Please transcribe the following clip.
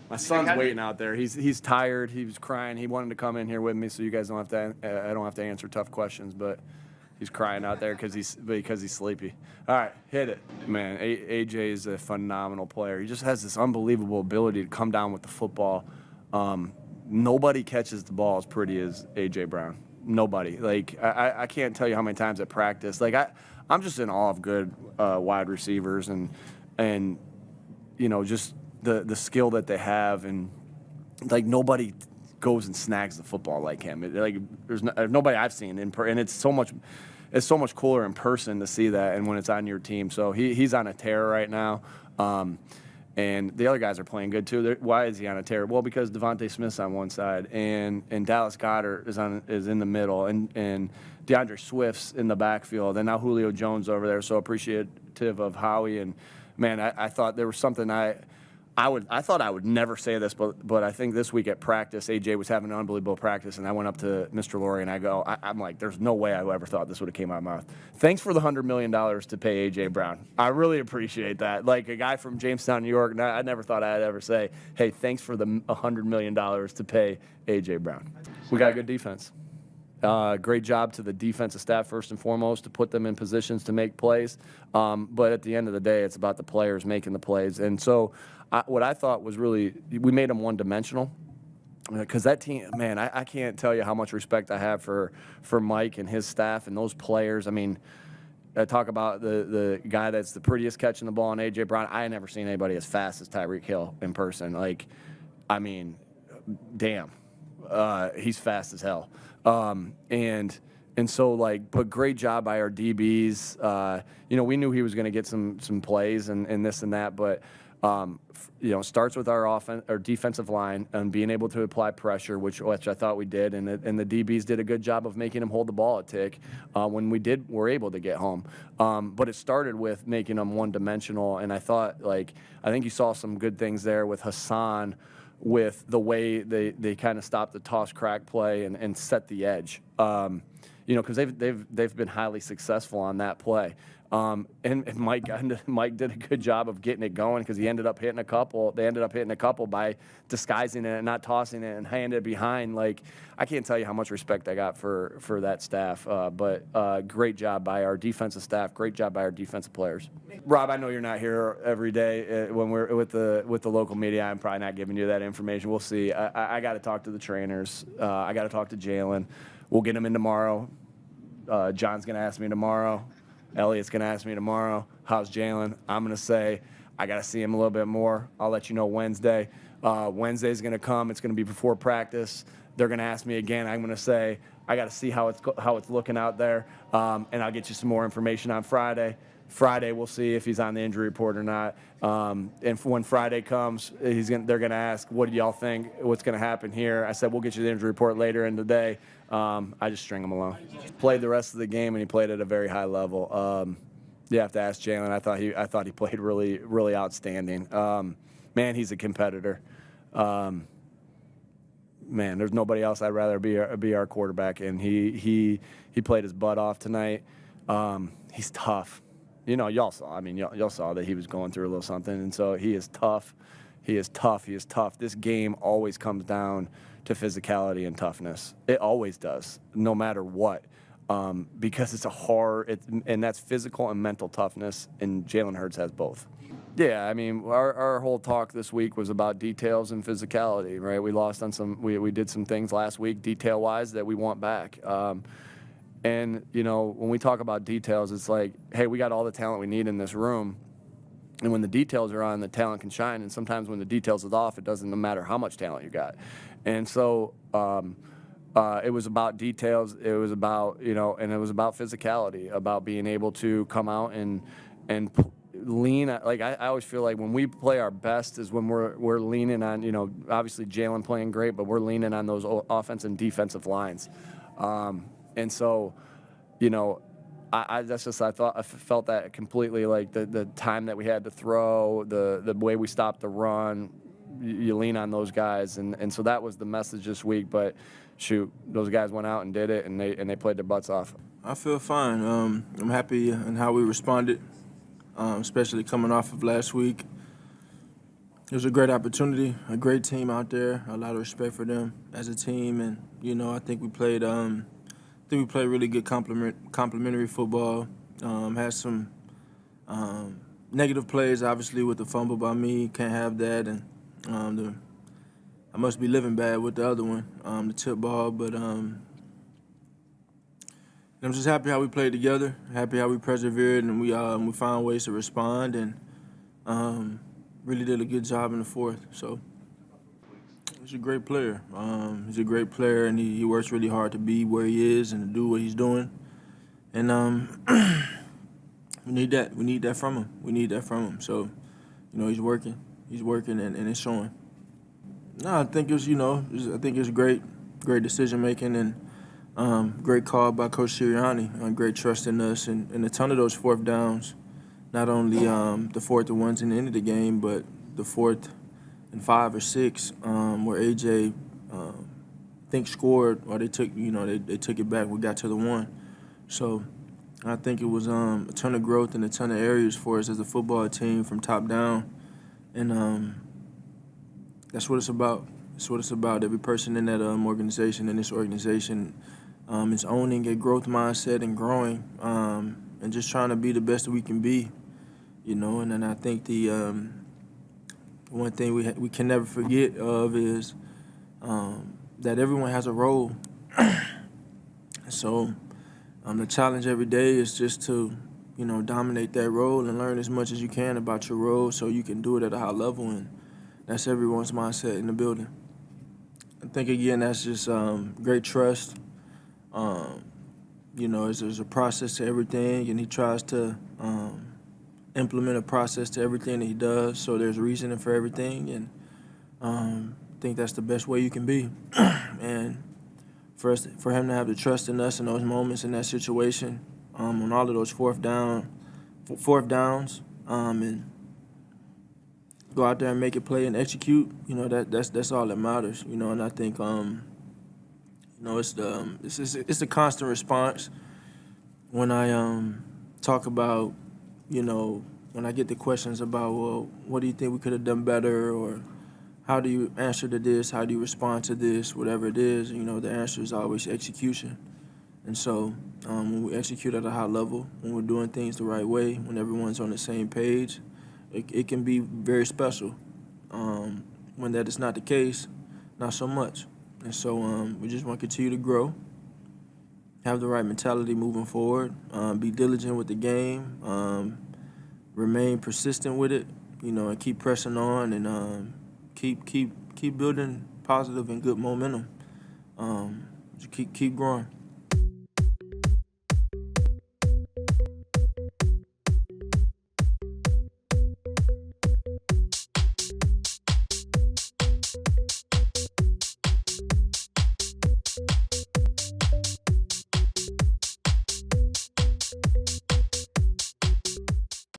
My son's waiting out there. He's tired. He was crying. He wanted to come in here with me, so you guys don't have to. I don't have to answer tough questions, but he's crying out there because he's sleepy. All right, hit it, man. AJ is a phenomenal player. He just has this unbelievable ability to come down with the football. Nobody catches the ball as pretty as AJ Brown. Nobody. Like I can't tell you how many times at practice. Like I'm just in awe of good wide receivers and just the skill that they have, and like nobody goes and snags the football like him. There's nobody I've seen and it's so much cooler in person to see that, and when it's on your team. So he's on a tear right now, and the other guys are playing good too. Why is he on a tear? Well, because Devontae Smith's on one side, and Dallas Goedert is in the middle, and DeAndre Swift's in the backfield, and now Julio Jones over there. So appreciative of Howie, and man, I thought there was something I thought I would never say this, but I think this week at practice, AJ was having an unbelievable practice, and I went up to Mr. Laurie and I'm like, there's no way I ever thought this would have came out of my mouth. Thanks for the $100 million to pay AJ Brown. I really appreciate that. Like a guy from Jamestown, New York, I never thought I'd ever say, hey, thanks for the $100 million to pay AJ Brown. We got a good defense. Great job to the defensive staff, first and foremost, to put them in positions to make plays. But at the end of the day, it's about the players making the plays. And so what I thought was we made them one-dimensional. Because that team, man, I can't tell you how much respect I have for Mike and his staff and those players. I mean, I talk about the guy that's the prettiest catching the ball in A.J. Brown. I ain't never seen anybody as fast as Tyreek Hill in person. Like, I mean, damn. He's fast as hell. And so, like, but great job by our DBs. We knew he was going to get some plays and this and that, but starts with our defensive line and being able to apply pressure, which I thought we did, and the DBs did a good job of making him hold the ball a tick when we're able to get home. But it started with making them one-dimensional, and I think you saw some good things there with Hassan, with the way they kind of stopped the toss crack play and set the edge. Because they've been highly successful on that play. And Mike did a good job of getting it going because he ended up hitting a couple. They ended up hitting a couple by disguising it and not tossing it and handing it behind. Like, I can't tell you how much respect I got for that staff. But great job by our defensive staff. Great job by our defensive players. Rob, I know you're not here every day when we're with the local media. I'm probably not giving you that information. We'll see. I got to talk to the trainers. I got to talk to Jalen. We'll get him in tomorrow. John's going to ask me tomorrow. Elliot's going to ask me tomorrow, how's Jalen? I'm going to say, I got to see him a little bit more. I'll let you know Wednesday. Wednesday's going to come. It's going to be before practice. They're going to ask me again. I'm going to say, I got to see how it's looking out there, and I'll get you some more information on Friday. Friday, we'll see if he's on the injury report or not. And when Friday comes, they're going to ask, what do y'all think? What's going to happen here? I said, we'll get you the injury report later in the day. I just string him along. Played the rest of the game, and he played at a very high level. You have to ask Jalen. I thought he played really, really outstanding. Man, he's a competitor. Man, there's nobody else I'd rather be our quarterback, and he played his butt off tonight. He's tough. Y'all saw. Y'all saw that he was going through a little something, and so he is tough. He is tough. He is tough. This game always comes down to physicality and toughness. It always does, no matter what, because it's and that's physical and mental toughness, and Jalen Hurts has both. Yeah, our whole talk this week was about details and physicality, right? We lost on we did some things last week, detail-wise, that we want back. And, when we talk about details, it's like, hey, we got all the talent we need in this room. And when the details are on, the talent can shine. And sometimes when the details is off, it doesn't matter how much talent you got. And so it was about details. It was about, and it was about physicality, about being able to come out and lean. Like, I always feel like when we play our best is when we're leaning on, obviously Jalen playing great, but we're leaning on those offense and defensive lines. And so, I felt that completely, like the time that we had to throw, the way we stopped the run, you lean on those guys. And so that was the message this week. But shoot, those guys went out and did it, and they played their butts off. I feel fine. I'm happy in how we responded, especially coming off of last week. It was a great opportunity, a great team out there. A lot of respect for them as a team, and I think we played. Really good complementary football. Had some negative plays, obviously, with the fumble by me. Can't have that, and I must be living bad with the other one, the tip ball. But I'm just happy how we played together. Happy how we persevered, and we found ways to respond, and really did a good job in the fourth. So he's a great player. He's a great player, and he works really hard to be where he is and to do what he's doing. And we need that. We need that from him. We need that from him. So, he's working. He's working, and it's showing. No, I think I think it's great decision making, and great call by Coach Sirianni. Great trust in us, and a ton of those fourth downs. Not only the fourth and ones in the end of the game, but the fourth and 5 or 6 where AJ think scored, or they took they took it back. We got to the 1. So I think it was a ton of growth in a ton of areas for us as a football team from top down, and that's what it's about. That's what it's about. Every person in that organization, in this organization, is owning a growth mindset and growing, and just trying to be the best that we can be. And then I think the one thing we can never forget of is that everyone has a role. So the challenge every day is just to, dominate that role and learn as much as you can about your role so you can do it at a high level, and that's everyone's mindset in the building. I think, again, that's just great trust. There's a process to everything, and he tries to implement a process to everything that he does, so there's reasoning for everything, and I think that's the best way you can be. And for him to have the trust in us in those moments, in that situation, on all of those fourth downs, and go out there and make it play and execute, that's all that matters, and I think it's a constant response when I talk about, when I get the questions about, well, what do you think we could have done better, or how do you answer to this, how do you respond to this, whatever it is, the answer is always execution. And so when we execute at a high level, when we're doing things the right way, when everyone's on the same page, it can be very special. When that is not the case, not so much. And so we just want to continue to grow, have the right mentality moving forward, be diligent with the game, remain persistent with it, and keep pressing on, and keep building positive and good momentum. Keep growing.